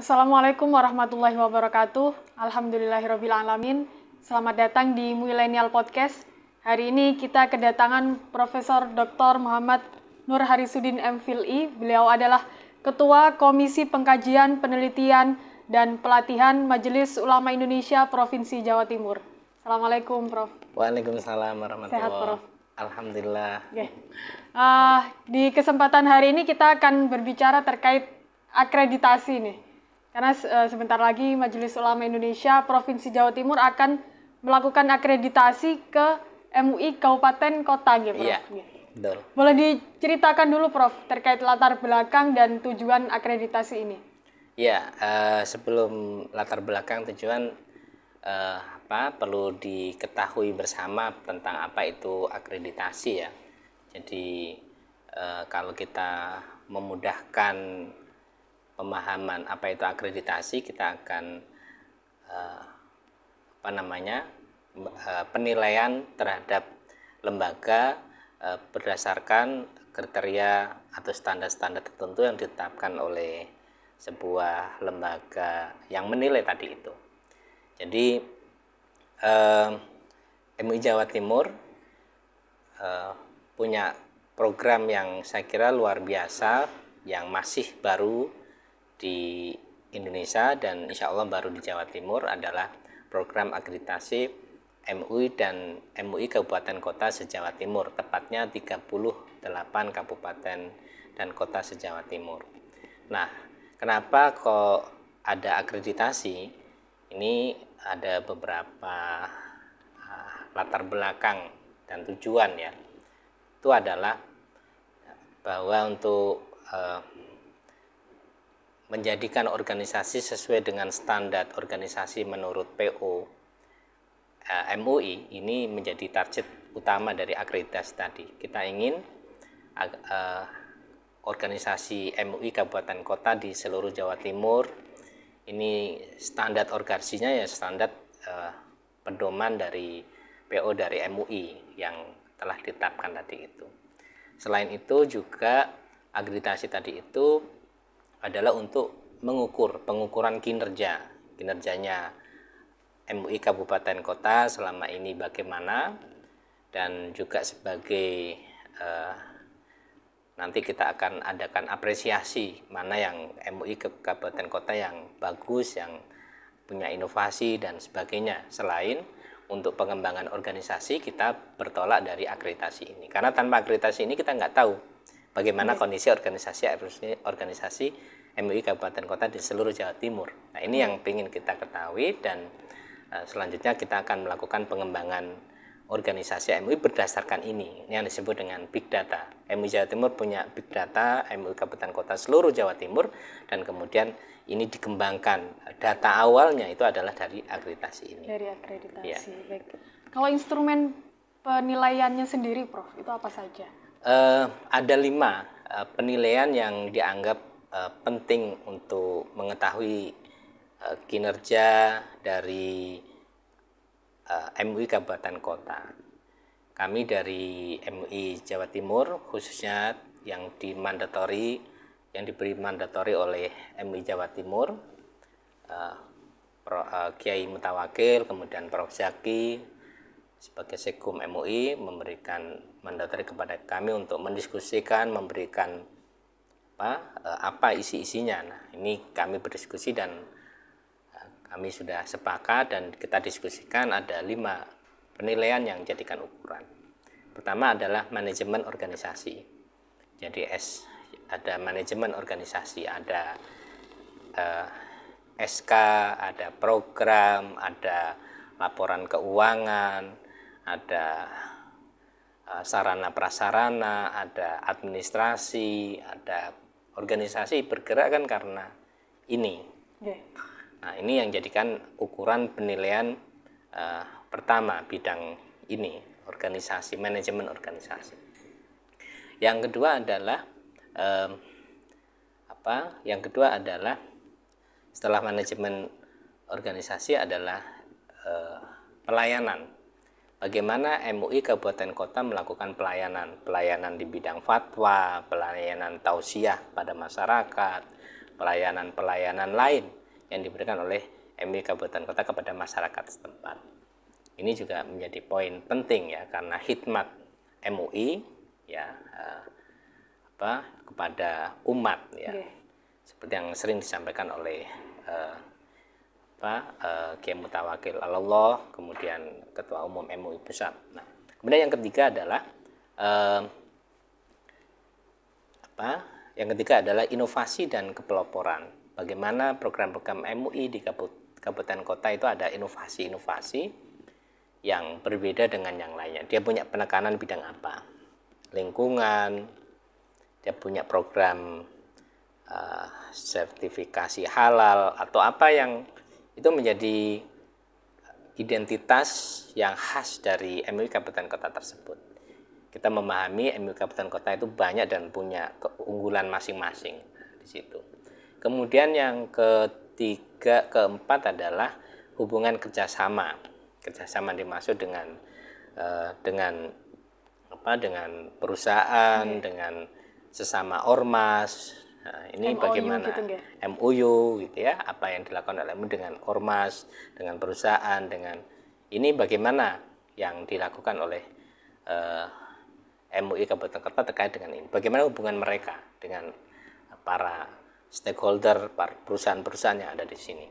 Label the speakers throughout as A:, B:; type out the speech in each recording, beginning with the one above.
A: Assalamualaikum warahmatullahi wabarakatuh. Alhamdulillahirabbil alamin. Selamat datang di Millennial Podcast. Hari ini kita kedatangan Profesor Dr. Muhammad Nur Harisudin MPhilI. Beliau adalah Ketua Komisi Pengkajian, Penelitian, dan Pelatihan Majelis Ulama Indonesia Provinsi Jawa Timur. Assalamualaikum, Prof.
B: Waalaikumsalam warahmatullahi
A: Sehat, Prof.
B: Alhamdulillah.
A: Okay. Di kesempatan hari ini kita akan berbicara terkait akreditasi nih. Karena sebentar lagi Majelis Ulama Indonesia Provinsi Jawa Timur akan melakukan akreditasi ke MUI Kabupaten Kota gitu, Prof.
B: Iya, betul.
A: Boleh diceritakan dulu, Prof, terkait latar belakang dan tujuan akreditasi ini?
B: Iya, sebelum latar belakang tujuan perlu diketahui bersama tentang apa itu akreditasi ya. Jadi kalau kita memudahkan pemahaman apa itu akreditasi, kita akan penilaian terhadap lembaga berdasarkan kriteria atau standar-standar tertentu yang ditetapkan oleh sebuah lembaga yang menilai tadi itu. Jadi MUI Jawa Timur punya program yang saya kira luar biasa, yang masih baru di Indonesia dan insya Allah baru di Jawa Timur, adalah program akreditasi MUI dan MUI Kabupaten Kota se-Jawa Timur, tepatnya 38 kabupaten dan kota se-Jawa Timur. Nah, kenapa kok ada akreditasi? Ini ada beberapa latar belakang dan tujuan ya. Itu adalah bahwa untuk menjadikan organisasi sesuai dengan standar organisasi menurut PO MUI, ini menjadi target utama dari akreditasi tadi. Kita ingin organisasi MUI Kabupaten Kota di seluruh Jawa Timur ini standar organisasinya ya standar pedoman dari PO dari MUI yang telah ditetapkan tadi itu. Selain itu juga akreditasi tadi itu adalah untuk pengukuran kinerjanya MUI Kabupaten Kota selama ini bagaimana, dan juga sebagai nanti kita akan adakan apresiasi mana yang MUI Kabupaten Kota yang bagus, yang punya inovasi dan sebagainya. Selain untuk pengembangan organisasi, kita bertolak dari akreditasi ini, karena tanpa akreditasi ini kita nggak tahu bagaimana kondisi organisasi MUI Kabupaten Kota di seluruh Jawa Timur. Nah, ini yang ingin kita ketahui, dan selanjutnya kita akan melakukan pengembangan organisasi MUI berdasarkan ini. Ini yang disebut dengan Big Data. MUI Jawa Timur punya Big Data MUI Kabupaten Kota seluruh Jawa Timur, dan kemudian ini dikembangkan. Data awalnya itu adalah dari akreditasi ini.
A: Dari akreditasi, ya. Baik. Kalau instrumen penilaiannya sendiri, Prof, itu apa saja?
B: Ada 5 penilaian yang dianggap penting untuk mengetahui kinerja dari MUI Kabupaten Kota. Kami dari MUI Jawa Timur khususnya yang diberi mandatori oleh MUI Jawa Timur, Kiai Mutawakil, kemudian Prof Zaki sebagai Sekkum MUI memberikan mandatori kepada kami untuk mendiskusikan, memberikan apa isi-isinya. Nah, ini kami berdiskusi dan kami sudah sepakat dan kita diskusikan ada 5 penilaian yang dijadikan ukuran. Pertama adalah manajemen organisasi. Jadi ada manajemen organisasi, ada SK, ada program, ada laporan keuangan, ada sarana prasarana, ada administrasi, ada organisasi bergerak kan karena ini. Nah, ini yang jadikan ukuran penilaian pertama bidang ini, organisasi, manajemen organisasi. Yang kedua adalah setelah manajemen organisasi adalah pelayanan. Bagaimana MUI Kabupaten Kota melakukan pelayanan di bidang fatwa, pelayanan tausiah pada masyarakat, pelayanan-pelayanan lain yang diberikan oleh MUI Kabupaten Kota kepada masyarakat setempat. Ini juga menjadi poin penting ya, karena khidmat MUI ya kepada umat ya. Seperti yang sering disampaikan oleh Kiai Mutawakil Allah, kemudian Ketua Umum MUI Pusat. Nah, kemudian yang ketiga adalah inovasi dan kepeloporan. Bagaimana program-program MUI di kabupaten kota itu ada inovasi-inovasi yang berbeda dengan yang lainnya. Dia punya penekanan bidang apa? Lingkungan, dia punya program sertifikasi halal atau apa yang itu menjadi identitas yang khas dari MUI Kabupaten Kota tersebut. Kita memahami MUI Kabupaten Kota itu banyak dan punya keunggulan masing-masing di situ. Kemudian yang keempat adalah hubungan kerjasama. Kerjasama dimaksud dengan perusahaan, dengan sesama ormas. Nah, ini MOU bagaimana gitu, MOU gitu ya, apa yang dilakukan oleh MUI dengan ormas, dengan perusahaan, dengan ini bagaimana yang dilakukan oleh MUI Kabupaten Kota terkait dengan ini. Bagaimana hubungan mereka dengan para stakeholder, para perusahaan-perusahaan yang ada di sini.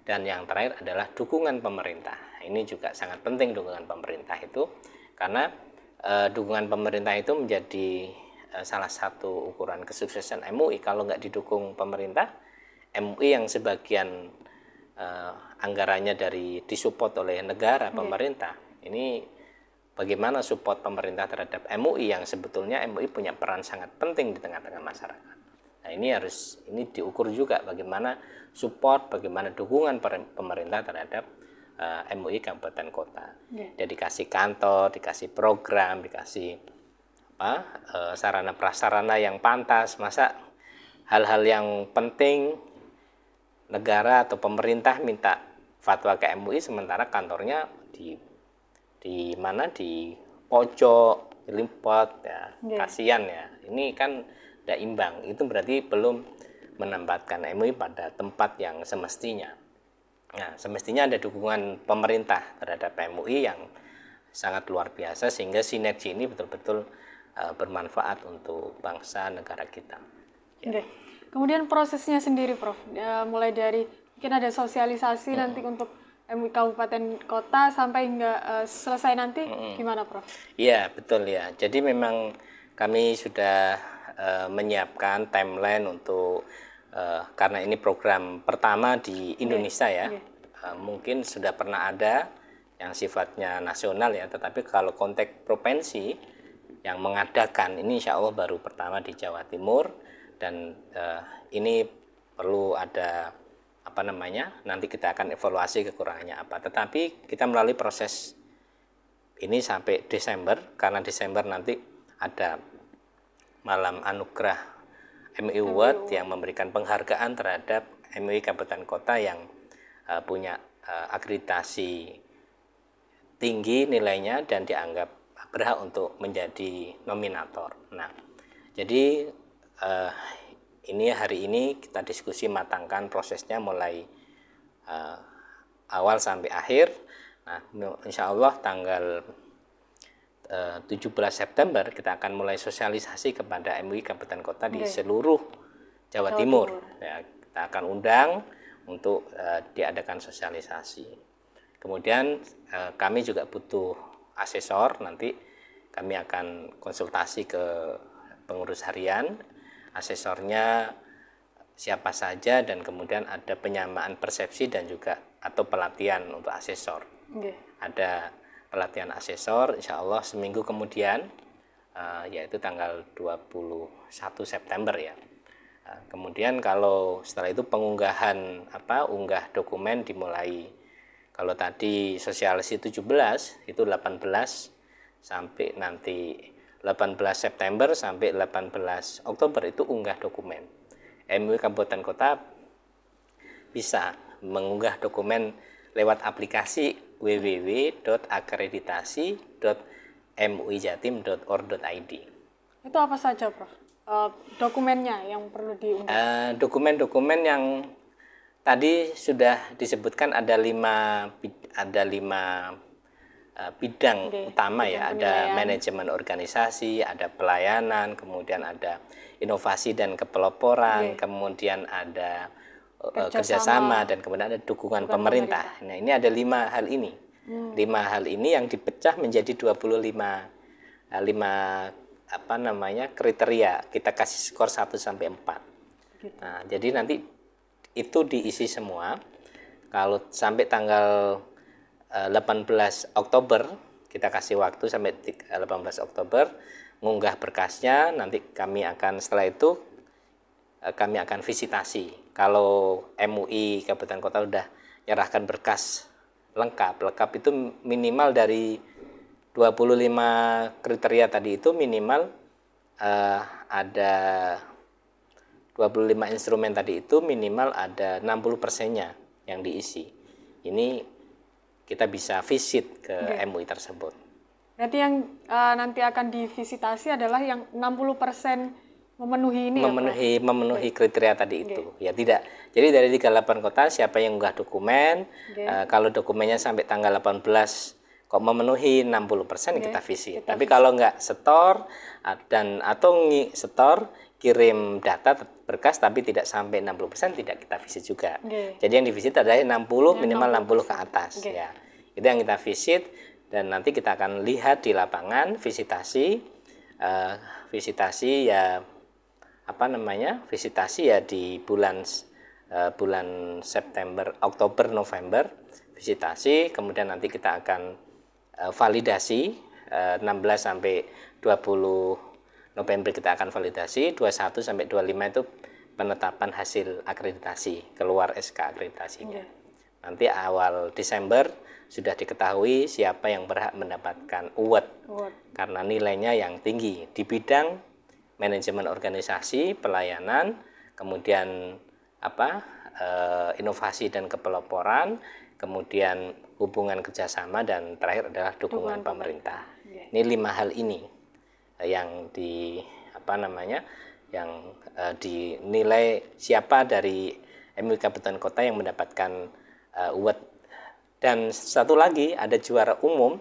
B: Dan yang terakhir adalah dukungan pemerintah. Ini juga sangat penting dukungan pemerintah itu, karena dukungan pemerintah itu menjadi salah satu ukuran kesuksesan MUI. Kalau nggak didukung pemerintah, MUI yang sebagian anggarannya disupport oleh negara, pemerintah, ini bagaimana support pemerintah terhadap MUI yang sebetulnya MUI punya peran sangat penting di tengah-tengah masyarakat. Nah, ini diukur juga bagaimana support, bagaimana dukungan pemerintah terhadap MUI Kabupaten Kota. Dia dikasih kantor, dikasih program, dikasih sarana prasarana yang pantas. Masa hal-hal yang penting negara atau pemerintah minta fatwa ke MUI sementara kantornya di pojok, di Limpot ya. Kasihan ya. Ini kan tidak imbang. Itu berarti belum menempatkan MUI pada tempat yang semestinya. Nah, semestinya ada dukungan pemerintah terhadap MUI yang sangat luar biasa, sehingga sinergi ini betul-betul bermanfaat untuk bangsa negara kita.
A: Ya. Kemudian prosesnya sendiri, Prof, mulai dari mungkin ada sosialisasi nanti untuk MUI Kabupaten Kota sampai hingga selesai nanti, gimana, Prof? Iya, betul ya. Jadi memang kami sudah menyiapkan timeline untuk karena ini program pertama di Indonesia ya. Mungkin sudah pernah ada yang sifatnya nasional ya, tetapi kalau konteks provinsi yang mengadakan ini insya Allah baru pertama di Jawa Timur, dan ini perlu ada nanti kita akan evaluasi kekurangannya apa. Tetapi kita melalui proses ini sampai Desember, karena Desember nanti ada malam anugerah MUI Award yang memberikan penghargaan terhadap MUI Kabupaten Kota yang punya akreditasi tinggi nilainya dan dianggap berhak untuk menjadi nominator. Nah, jadi ini hari ini kita diskusi matangkan prosesnya mulai awal sampai akhir. Nah, insya Allah tanggal 17 September kita akan mulai sosialisasi kepada MUI Kabupaten Kota di seluruh Jawa Timur. Ya, kita akan undang untuk diadakan sosialisasi. Kemudian kami juga butuh asesor, nanti kami akan konsultasi ke pengurus harian, asesornya siapa saja, dan kemudian ada penyamaan persepsi dan juga atau pelatihan untuk asesor. Ada pelatihan asesor insya Allah seminggu kemudian, yaitu tanggal 21 September ya. Kemudian kalau setelah itu pengunggahan unggah dokumen dimulai. Kalau tadi sosialisasi 17, itu 18 sampai nanti 18 September sampai 18 Oktober itu unggah dokumen. MUI Kabupaten Kota bisa mengunggah dokumen lewat aplikasi www.akreditasi.muijatim.or.id. Itu apa saja, Prof? Dokumennya yang perlu diunggah?
B: Dokumen-dokumen yang tadi sudah disebutkan ada lima bidang utama ya, ada manajemen organisasi, ada pelayanan, kemudian ada inovasi dan kepeloporan, kemudian ada kerjasama, dan kemudian ada dukungan pemerintah. Nah, ini ada 5 hal ini. 5 hal ini yang dipecah menjadi 25 kriteria. Kita kasih skor 1 sampai 4. Nah, jadi nanti itu diisi semua. Kalau sampai tanggal 18 Oktober, kita kasih waktu sampai 18 Oktober mengunggah berkasnya. Nanti setelah itu kami akan visitasi. Kalau MUI Kabupaten Kota sudah menyerahkan berkas lengkap itu minimal dari 25 kriteria tadi itu minimal ada 25 instrumen tadi itu minimal ada 60%-nya yang diisi. Ini kita bisa visit ke MUI tersebut.
A: Berarti yang nanti akan divisitasi adalah yang 60% memenuhi ini
B: memenuhi kriteria tadi itu. Ya tidak. Jadi dari 38 kota siapa yang unggah dokumen, kalau dokumennya sampai tanggal 18 kok memenuhi 60% kita visit. Tapi kalau nggak setor setor kirim data berkas tapi tidak sampai 60% tidak kita visit juga. Jadi yang divisit adalah 60 minimal 60 ke atas ya. Itu yang kita visit dan nanti kita akan lihat di lapangan visitasi di bulan September, Oktober, November visitasi, kemudian nanti kita akan validasi 16 sampai 20 November kita akan validasi, 21 sampai 25 itu penetapan hasil akreditasi, keluar SK akreditasinya. Nanti awal Desember sudah diketahui siapa yang berhak mendapatkan award karena nilainya yang tinggi di bidang manajemen organisasi, pelayanan, kemudian inovasi dan kepeloporan, kemudian hubungan kerjasama, dan terakhir adalah dukungan pemerintah. Ini 5 hal ini yang dinilai siapa dari MUI Kabupaten Kota yang mendapatkan award. Dan satu lagi ada juara umum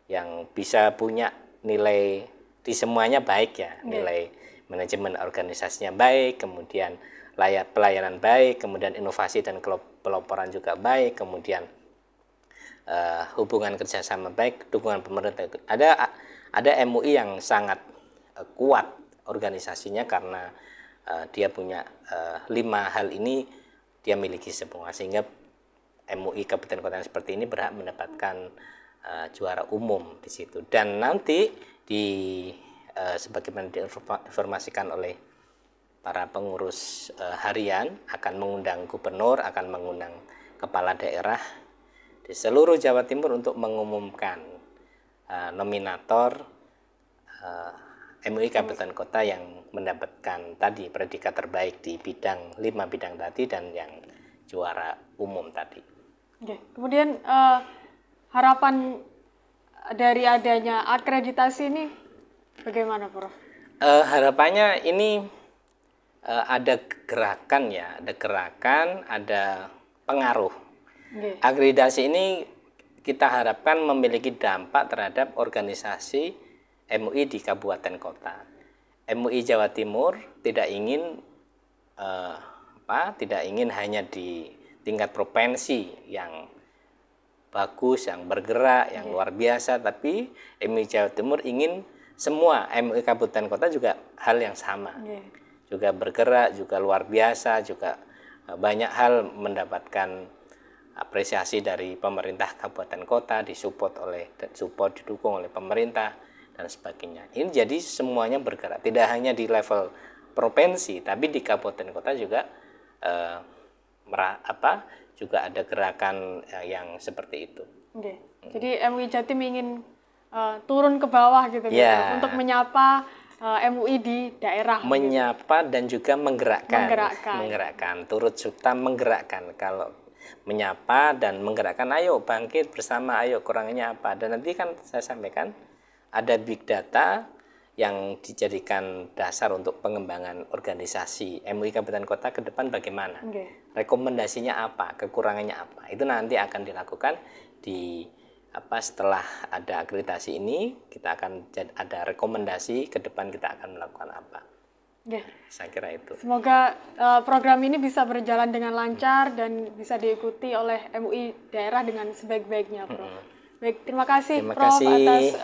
B: yang bisa punya nilai di semuanya baik ya, nilai manajemen organisasinya baik, kemudian pelayanan baik, kemudian inovasi dan peloporan juga baik, kemudian hubungan kerjasama baik, dukungan pemerintah. Ada MUI yang sangat kuat organisasinya karena dia punya 5 hal ini dia miliki semua, sehingga MUI Kabupaten Kota yang seperti ini berhak mendapatkan juara umum di situ. Dan nanti sebagaimana diinformasikan oleh para pengurus harian akan mengundang gubernur, akan mengundang kepala daerah di seluruh Jawa Timur untuk mengumumkan nominator MUI Kabupaten Kota yang mendapatkan tadi predikat terbaik di 5 bidang tadi dan yang juara umum tadi.
A: Kemudian harapan dari adanya akreditasi ini bagaimana, Prof?
B: Harapannya ini ada gerakan ya, ada pengaruh. Akreditasi ini kita harapkan memiliki dampak terhadap organisasi MUI di kabupaten kota. MUI Jawa Timur tidak ingin hanya di tingkat provinsi yang bagus, yang bergerak, yang luar biasa, tapi MUI Jawa Timur ingin semua MUI kabupaten kota juga hal yang sama. Juga bergerak, juga luar biasa, juga banyak hal mendapatkan apresiasi dari pemerintah kabupaten kota, didukung oleh pemerintah dan sebagainya. Ini jadi semuanya bergerak, tidak hanya di level provinsi, tapi di kabupaten kota juga juga ada gerakan yang seperti itu.
A: Jadi MUI Jatim ingin turun ke bawah gitu untuk menyapa MUI di daerah.
B: Menyapa dan juga menggerakkan. Turut serta menggerakkan. Kalau menyapa dan menggerakkan, ayo bangkit bersama, ayo kurangnya apa. Dan nanti kan saya sampaikan ada big data yang dijadikan dasar untuk pengembangan organisasi MUI Kabupaten Kota ke depan bagaimana? Rekomendasinya apa? Kekurangannya apa? Itu nanti akan dilakukan di setelah ada akreditasi ini, kita akan ada rekomendasi ke depan kita akan melakukan apa. Saya kira itu.
A: Semoga program ini bisa berjalan dengan lancar dan bisa diikuti oleh MUI daerah dengan sebaik-baiknya, Prof. Baik, terima kasih Prof atas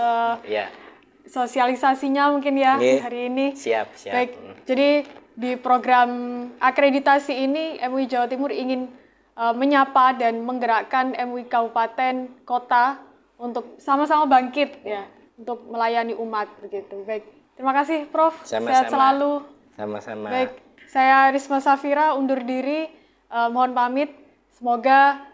A: sosialisasinya mungkin ya hari ini.
B: Siap.
A: Baik, jadi di program akreditasi ini MUI Jawa Timur ingin menyapa dan menggerakkan MUI Kabupaten Kota untuk sama-sama bangkit ya, untuk melayani umat begitu. Baik, terima kasih Prof. Sehat selalu.
B: Sama-sama.
A: Baik, saya Risma Safira undur diri. Mohon pamit. Semoga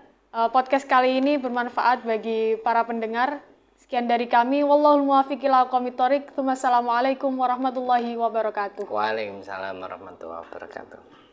A: podcast kali ini bermanfaat bagi para pendengar. Sekian dari kami. Wallahul muwaffiq ila aqwamit thoriq. Wassalamualaikum warahmatullahi wabarakatuh.
B: Waalaikumsalam warahmatullahi wabarakatuh.